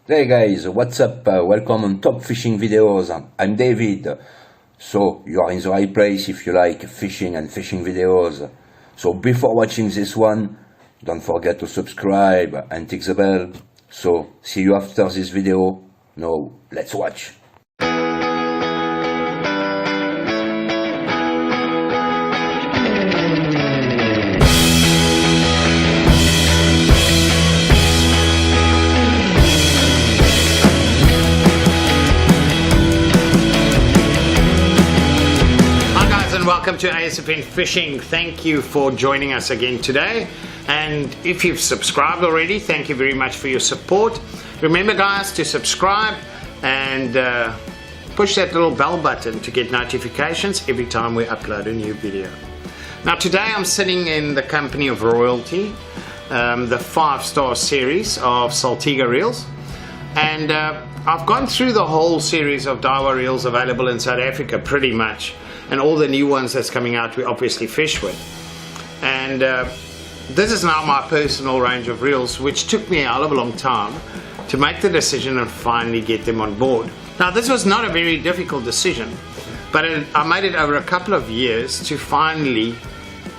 Hey guys, what's up? Welcome on Top Fishing Videos. I'm David. So you are in the right place if you like fishing and fishing videos. So before watching this one, don't forget to subscribe and tick the bell. So see you after this video. Now let's watch. Welcome to ASFN Fishing. Thank you for joining us again today. And if you've subscribed already, thank you very much for your support. Remember guys to subscribe and push that little bell button to get notifications every time we upload a new video. Now today I'm sitting in the company of Royalty, the 5-star series of Saltiga reels. And I've gone through the whole series of Daiwa reels available in South Africa pretty much. And all the new ones that's coming out we obviously fish with. And this is now my personal range of reels, which took me a hell of a long time to make the decision and finally get them on board. Now this was not a very difficult decision, but I made it over a couple of years to finally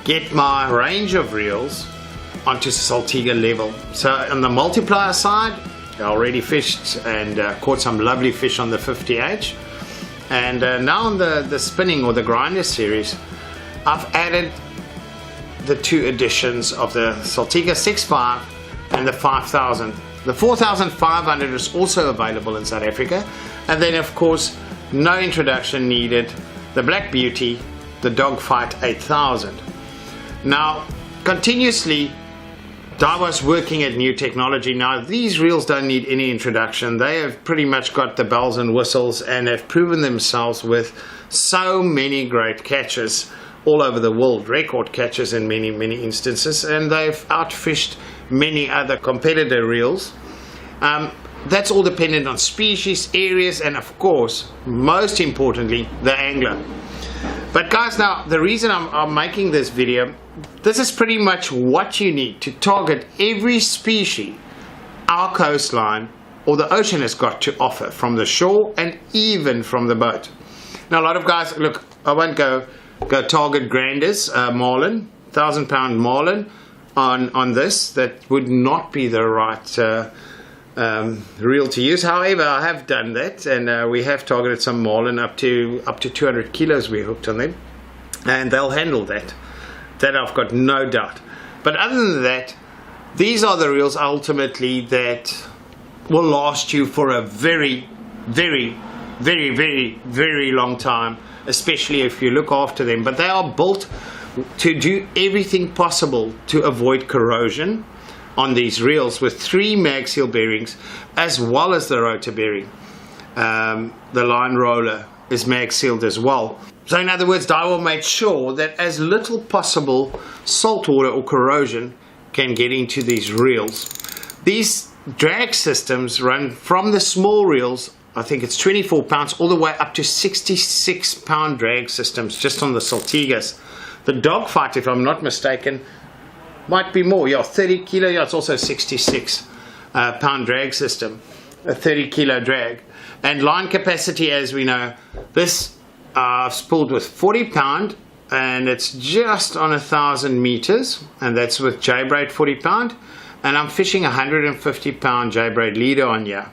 get my range of reels onto Saltiga level. So on the multiplier side, I already fished and caught some lovely fish on the 50H. And now on the spinning or the grinder series, I've added the two editions of the Saltiga 6.5 and the 5000. The 4500 is also available in South Africa. And then of course, no introduction needed, the Black Beauty, the Dogfight 8000. Now, continuously, Daiwa's working at new technology. Now these reels don't need any introduction. They have pretty much got the bells and whistles and have proven themselves with so many great catches all over the world, record catches in many instances, and they've outfished many other competitor reels. That's all dependent on species, areas, and of course, most importantly, the angler. But guys, now the reason I'm making this video, this is pretty much what you need to target every species our coastline or the ocean has got to offer, from the shore and even from the boat. Now a lot of guys, look, I won't go target granders, marlin, 1,000-pound marlin on this. That would not be the right reel to use. However, I have done that, and we have targeted some marlin up to 200 kilos we hooked on them, and they'll handle that. That I've got no doubt. But other than that, these are the reels ultimately that will last you for a very long time, especially if you look after them. But they are built to do everything possible to avoid corrosion on these reels, with 3 mag seal bearings as well as the rotor bearing. The line roller is mag sealed as well. So in other words, Daiwa made sure that as little possible salt water or corrosion can get into these reels. These drag systems run from the small reels, I think it's 24 pounds, all the way up to 66-pound drag systems just on the Saltigas. The Dogfight, if I'm not mistaken, might be more, yeah, 30 kilo, yeah, it's also 66 pound drag system, a 30 kilo drag. And line capacity, as we know, this I've spooled with 40 pound, and it's just on 1,000 meters, and that's with J-braid 40 pound, and I'm fishing 150 pound J-braid leader on here.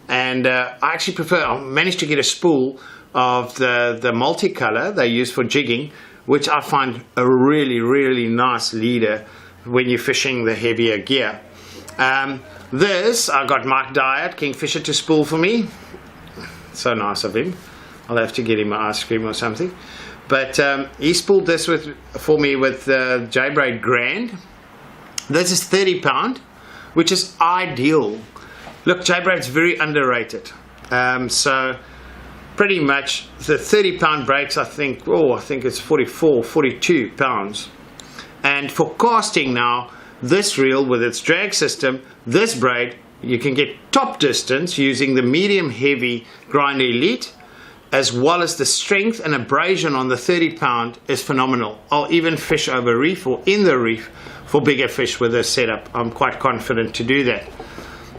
And I actually prefer, I managed to get a spool of the multicolor they use for jigging, which I find a really nice leader when you're fishing the heavier gear. This, I got Mike Dyer, Kingfisher, to spool for me. So nice of him. I'll have to get him an ice cream or something. But he spooled this for me with the J-braid Grand. This is 30 pound, which is ideal. Look, J-braid's very underrated. So pretty much the 30 pound breaks, I think it's 44, 42 pounds. And for casting now, this reel with its drag system, this braid, you can get top distance using the medium heavy Grinder Elite, as well as the strength and abrasion on the 30 pound is phenomenal. I'll even fish over reef or in the reef for bigger fish with this setup. I'm quite confident to do that.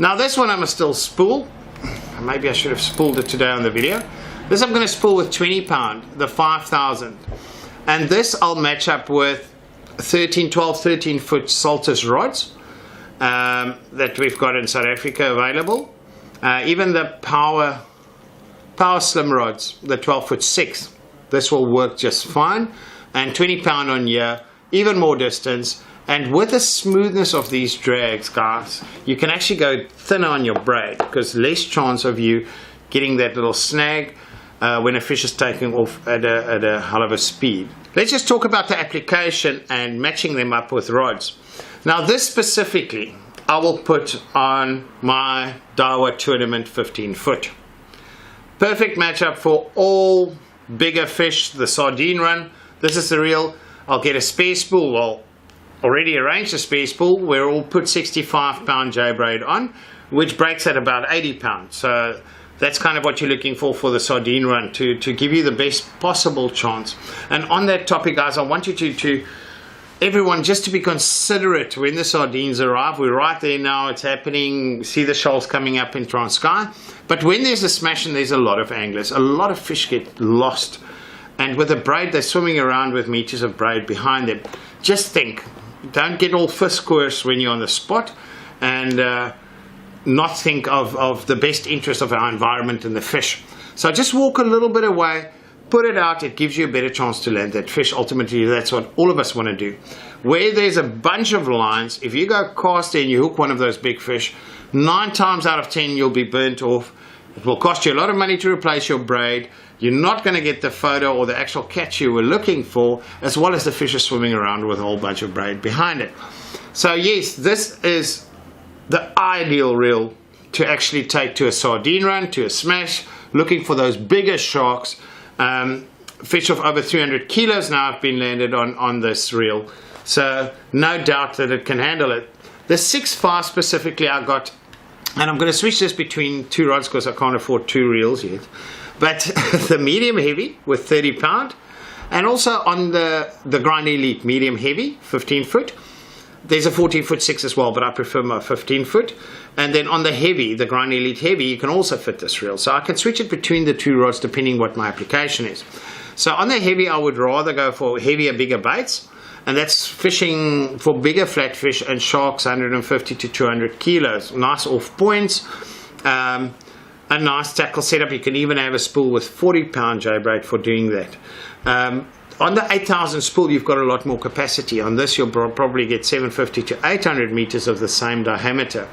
Now this one I'm still spool. Maybe I should have spooled it today on the video. This I'm going to spool with 20 pound, the 5000. And this I'll match up with 12, 13 foot Saltus rods that we've got in South Africa available. Even the power slim rods, the 12 foot 6. This will work just fine. And 20 pound on here, even more distance. And with the smoothness of these drags, guys, you can actually go thinner on your braid because less chance of you getting that little snag when a fish is taking off at a hell of a speed. Let's just talk about the application and matching them up with rods. Now this specifically, I will put on my Daiwa Tournament 15 foot. Perfect matchup for all bigger fish, the sardine run. This is the reel. I'll get a spare spool. Well, already arranged a spare spool where we'll put 65 pound J-braid on, which breaks at about 80 pounds. So that's kind of what you're looking for the sardine run to give you the best possible chance. And on that topic, guys, I want you to everyone just to be considerate when the sardines arrive. We're right there now, it's happening. See the shoals coming up in Transkei. But when there's a smash and there's a lot of anglers, a lot of fish get lost. And with a braid, they're swimming around with meters of braid behind them. Just think, don't get all fist-coerced when you're on the spot and not think of the best interest of our environment and the fish. So just walk a little bit away, put it out, it gives you a better chance to land that fish. Ultimately, that's what all of us want to do. Where there's a bunch of lines, if you go casting and you hook one of those big fish, 9 times out of 10 you'll be burnt off. It will cost you a lot of money to replace your braid. You're not going to get the photo or the actual catch you were looking for, as well as the fish are swimming around with a whole bunch of braid behind it. So yes, this is the ideal reel to actually take to a sardine run, to a smash, looking for those bigger sharks. Fish of over 300 kilos now have been landed on this reel. So no doubt that it can handle it. The 6.5 specifically I got, and I'm going to switch this between 2 rods because I can't afford 2 reels yet. But the medium heavy with 30 pound, and also on the Grind Elite medium heavy 15 foot. There's a 14 foot 6 as well, but I prefer my 15 foot. And then on the heavy, the Grind Elite heavy, you can also fit this reel. So I can switch it between the 2 rods depending what my application is. So on the heavy, I would rather go for heavier, bigger baits. And that's fishing for bigger flatfish and sharks 150 to 200 kilos. Nice off points. A nice tackle setup. You can even have a spool with 40 pound J-braid for doing that. On the 8000 spool, you've got a lot more capacity. On this, you'll probably get 750 to 800 meters of the same diameter.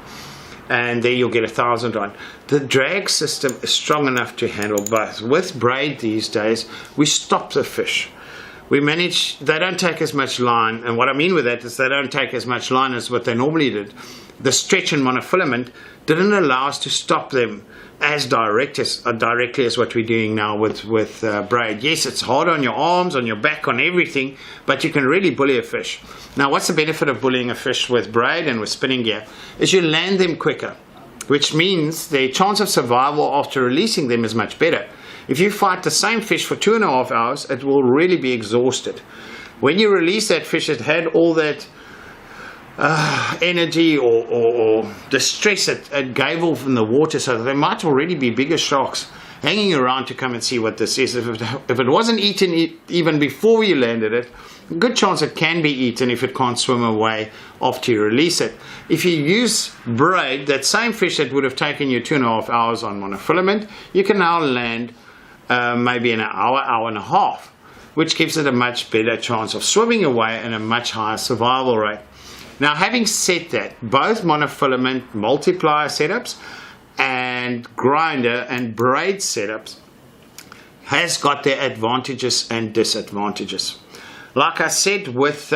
And there you'll get 1000 on. The drag system is strong enough to handle both. With braid these days, we stop the fish. We manage, they don't take as much line. And what I mean with that is they don't take as much line as what they normally did. The stretch and monofilament didn't allow us to stop them as directly as what we're doing now with braid. Yes, it's hard on your arms, on your back, on everything, but you can really bully a fish. Now, what's the benefit of bullying a fish with braid and with spinning gear? Is you land them quicker, which means the chance of survival after releasing them is much better. If you fight the same fish for 2.5 hours, it will really be exhausted. When you release that fish, it had all that energy or distress it gave off in the water, so there might already be bigger sharks hanging around to come and see what this is. If it wasn't eaten even before you landed it, good chance it can be eaten if it can't swim away after you release it. If you use braid, that same fish that would have taken you 2.5 hours on monofilament, you can now land maybe in an hour and a half, which gives it a much better chance of swimming away and a much higher survival rate. Now, having said that, both monofilament multiplier setups and grinder and braid setups has got their advantages and disadvantages. Like I said, with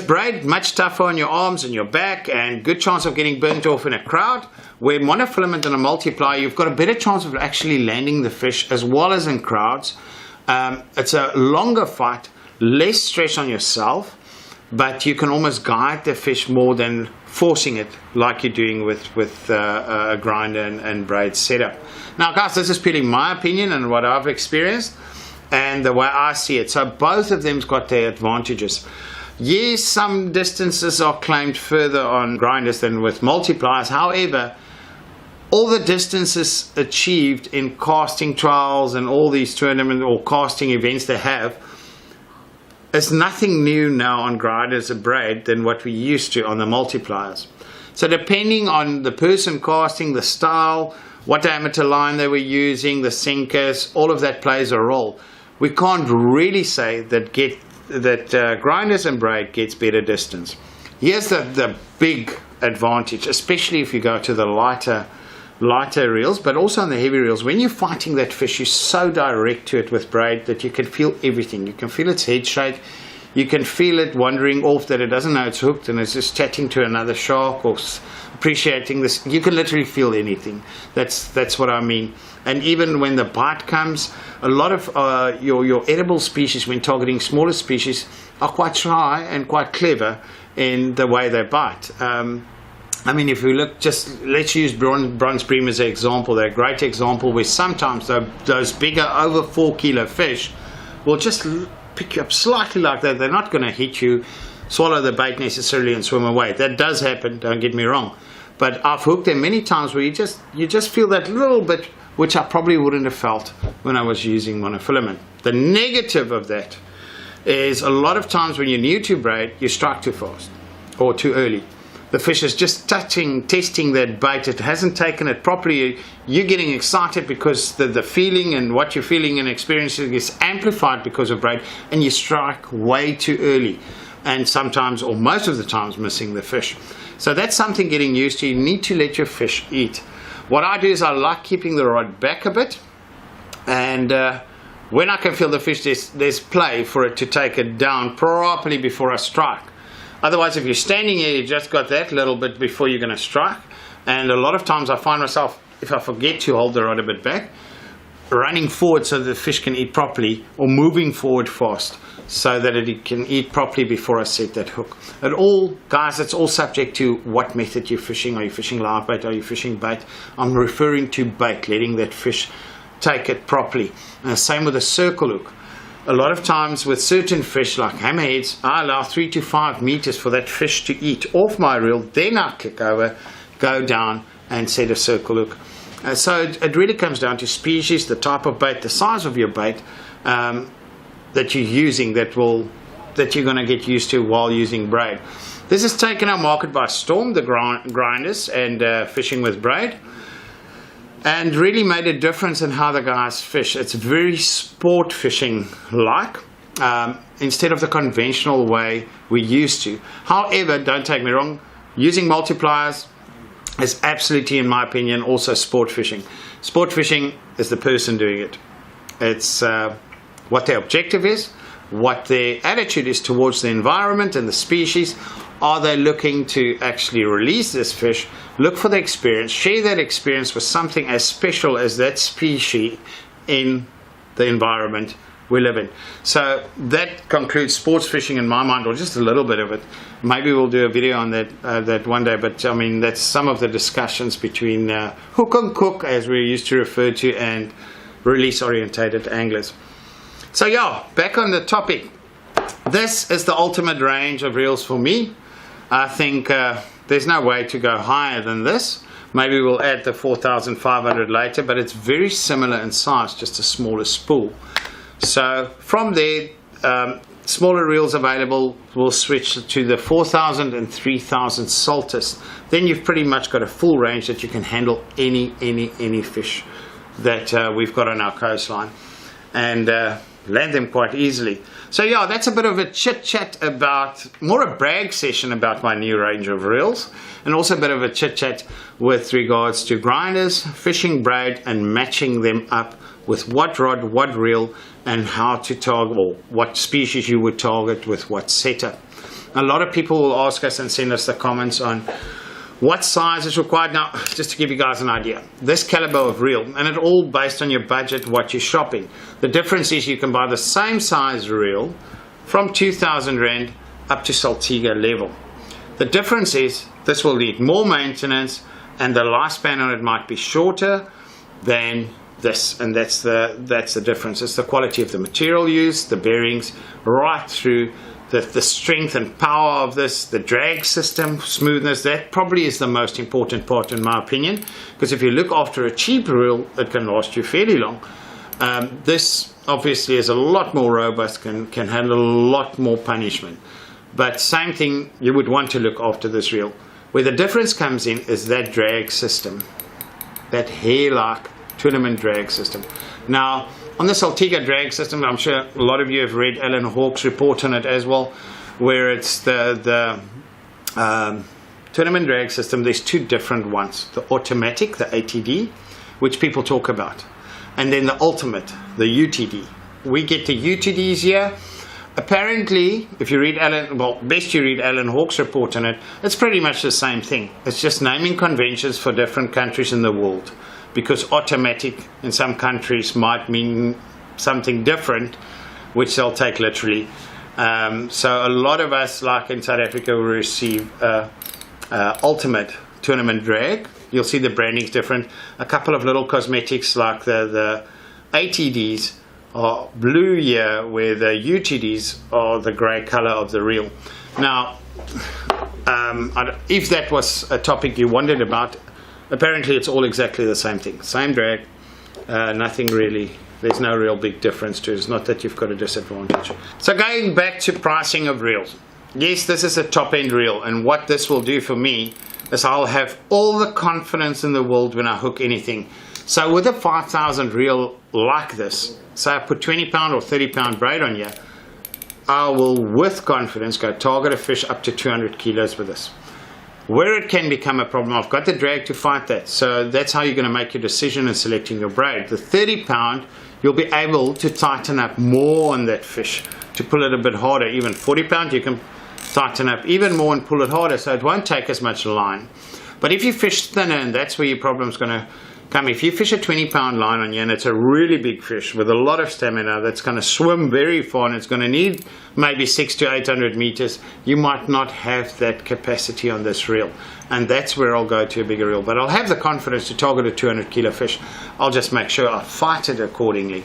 braid, much tougher on your arms and your back and good chance of getting burnt off in a crowd. Where monofilament and a multiplier, you've got a better chance of actually landing the fish as well as in crowds. It's a longer fight, less stress on yourself, but you can almost guide the fish more than forcing it like you're doing with a grinder and braid setup. Now, guys, this is purely my opinion and what I've experienced and the way I see it. So both of them's got their advantages. Yes, some distances are claimed further on grinders than with multipliers. However, all the distances achieved in casting trials and all these tournament or casting events they have is nothing new now on grinders and braid than what we used to on the multipliers. So depending on the person casting, the style, what diameter line they were using, the sinkers, all of that plays a role. We can't really say that grinders and braid gets better distance. Here's the big advantage, especially if you go to the lighter reels, but also on the heavy reels. When you're fighting that fish, you're so direct to it with braid that you can feel everything. You can feel its head shake. You can feel it wandering off, that it doesn't know it's hooked and it's just chatting to another shark or appreciating this. You can literally feel anything. That's what I mean. And even when the bite comes, a lot of your edible species, when targeting smaller species, are quite shy and quite clever in the way they bite. I mean, if we look, let's use bronze bream as an example. They're a great example where sometimes those bigger, over 4 kilo fish will just pick you up slightly like that. They're not going to hit you, swallow the bait necessarily and swim away. That does happen, don't get me wrong. But I've hooked them many times where you just feel that little bit, which I probably wouldn't have felt when I was using monofilament. The negative of that is a lot of times when you're new to braid, you strike too fast or too early. The fish is just testing that bait. It hasn't taken it properly. You're getting excited because the feeling and what you're feeling and experiencing is amplified because of braid, and you strike way too early, and sometimes or most of the times missing the fish. So that's something getting used to. You need to let your fish eat. What I do is I like keeping the rod back a bit, and when I can feel the fish, there's play for it to take it down properly before I strike. Otherwise, if you're standing here, you just got that little bit before you're going to strike. And a lot of times I find myself, if I forget to hold the rod a bit back, running forward so that the fish can eat properly, or moving forward fast so that it can eat properly before I set that hook. Guys, it's all subject to what method you're fishing. Are you fishing live bait? Are you fishing bait? I'm referring to bait, letting that fish take it properly. And the same with a circle hook. A lot of times with certain fish like hammerheads, I allow 3 to 5 meters for that fish to eat off my reel. Then I click over, go down and set a circle hook. So it really comes down to species, the type of bait, the size of your bait that you're using that you're going to get used to while using braid. This has taken our market by storm, the grinders and fishing with braid, and really made a difference in how the guys fish. It's very sport fishing like, instead of the conventional way we used to. However, don't take me wrong, using multipliers is absolutely, in my opinion, also sport fishing. Sport fishing is the person doing it. It's what their objective is, what their attitude is towards the environment and the species. Are they looking to actually release this fish? Look for the experience, share that experience with something as special as that species in the environment we live in. So that concludes sports fishing in my mind, or just a little bit of it. Maybe we'll do a video on that one day, but I mean, that's some of the discussions between hook and cook, as we used to refer to, and release orientated anglers. So yeah, back on the topic. This is the ultimate range of reels for me. I think there's no way to go higher than this. Maybe we'll add the 4,500 later, but it's very similar in size, just a smaller spool. So from there, smaller reels available, we'll switch to the 4,000 and 3,000 Saltus. Then you've pretty much got a full range that you can handle any fish that we've got on our coastline, and land them quite easily. So yeah, that's a bit of a chit chat about, more a brag session about my new range of reels, and also a bit of a chit chat with regards to grinders, fishing braid, and matching them up with what rod, what reel, and how to target, or what species you would target with what setup. A lot of people will ask us and send us the comments on what size is required. Now, just to give you guys an idea, this caliber of reel, and it all based on your budget, what you're shopping. The difference is you can buy the same size reel from 2,000 Rand up to Saltiga level. The difference is this will need more maintenance, and the lifespan on it might be shorter than this, and that's the difference. It's the quality of the material used, the bearings, right through the strength and power of this, the drag system, smoothness, that probably is the most important part in my opinion, because if you look after a cheap reel, it can last you fairly long. This obviously is a lot more robust, can handle a lot more punishment, but same thing, you would want to look after this reel. Where the difference comes in is that drag system, that hair-like tournament drag system. Now, on the Saltiga drag system, I'm sure a lot of you have read Alan Hawke's report on it as well, where it's the tournament drag system. There's two different ones: the automatic, the ATD, which people talk about, and then the ultimate, the UTD. We get the UTDs here. Apparently, if you read best you read Alan Hawke's report on it, it's pretty much the same thing. It's just naming conventions for different countries in the world, because automatic in some countries might mean something different, which they'll take literally. So a lot of us, like in South Africa, will receive ultimate tournament drag. You'll see the branding's different. A couple of little cosmetics like the ATDs are blue here, where the UTDs are the grey colour of the reel. Now, if that was a topic you wondered about, apparently it's all exactly the same thing. Same drag, nothing really, there's no real big difference to it. It's not that you've got a disadvantage. So going back to pricing of reels. Yes, this is a top end reel, and what this will do for me is I'll have all the confidence in the world when I hook anything. So with a 5,000 reel like this, say I put 20 pound or 30 pound braid on here, I will with confidence go target a fish up to 200 kilos with this. Where it can become a problem, I've got the drag to fight that. So that's how you're going to make your decision in selecting your braid. The 30 pound, you'll be able to tighten up more on that fish to pull it a bit harder. Even 40 pound, you can tighten up even more and pull it harder, so it won't take as much line. But if you fish thinner, and that's where your problem's going to come, if you fish a 20 pound line on you and it's a really big fish with a lot of stamina that's going to swim very far and it's going to need maybe 600 to 800 meters, you might not have that capacity on this reel, and that's where I'll go to a bigger reel. But I'll have the confidence to target a 200 kilo fish. I'll just make sure I fight it accordingly,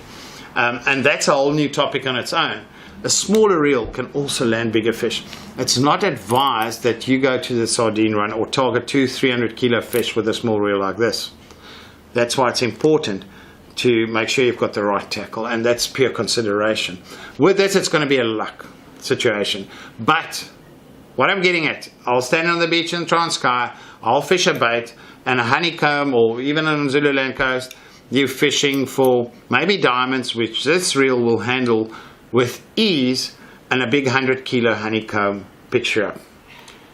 and that's a whole new topic on its own. A smaller reel can also land bigger fish. It's not advised that you go to the sardine run or target 200-300 kilo fish with a small reel like this. That's why it's important to make sure you've got the right tackle, and that's pure consideration. With this, it's going to be a luck situation. But what I'm getting at, I'll stand on the beach in Transkei, I'll fish a bait and a honeycomb, or even on Zululand coast, you're fishing for maybe diamonds, which this reel will handle with ease, and a big 100 kilo honeycomb picture up.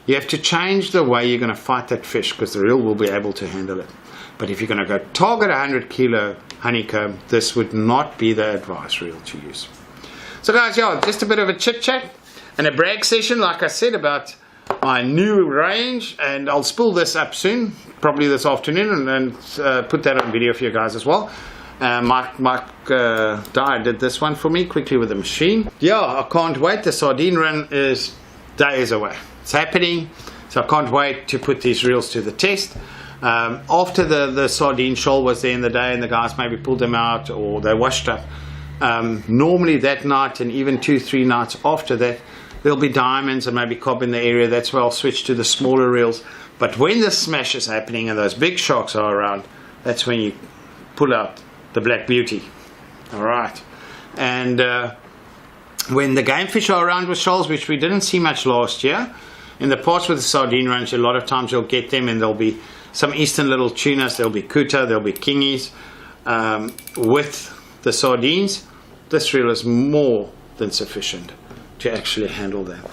You have to change the way you're going to fight that fish, because the reel will be able to handle it. But if you're going to go target a 100 kilo honeycomb, this would not be the advice reel to use. So guys, yeah, just a bit of a chit chat and a brag session, like I said, about my new range, and I'll spool this up soon, probably this afternoon, and put that on video for you guys as well. Mike Dyer did this one for me quickly with the machine. Yeah, I can't wait. The sardine run is days away. It's happening, so I can't wait to put these reels to the test. After the sardine shoal was there in the day and the guys maybe pulled them out or they washed up, normally that night and even 2-3 nights after that, there'll be diamonds and maybe cob in the area. That's where I'll switch to the smaller reels. But when the smash is happening and those big sharks are around, that's when you pull out the Black Beauty. Alright. And when the game fish are around with shoals, which we didn't see much last year, in the parts with the sardine range, a lot of times you'll get them and there'll be some eastern little tunas, there'll be kuta, there'll be kingies. With the sardines, this reel is more than sufficient to actually handle that.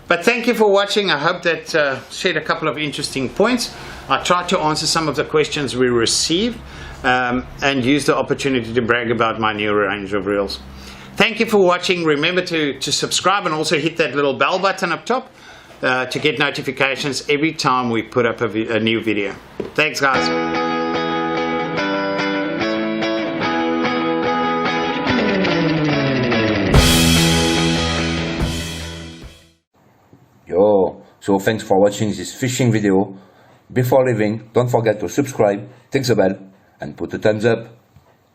But thank you for watching. I hope that shared a couple of interesting points. I tried to answer some of the questions we received, and use the opportunity to brag about my new range of reels. Thank you for watching. Remember to subscribe and also hit that little bell button up top to get notifications every time we put up a new video. Thanks guys. Yo, so thanks for watching this fishing video. Before leaving, don't forget to subscribe, click the bell, and put a thumbs up.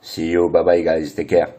See you, bye bye guys, take care.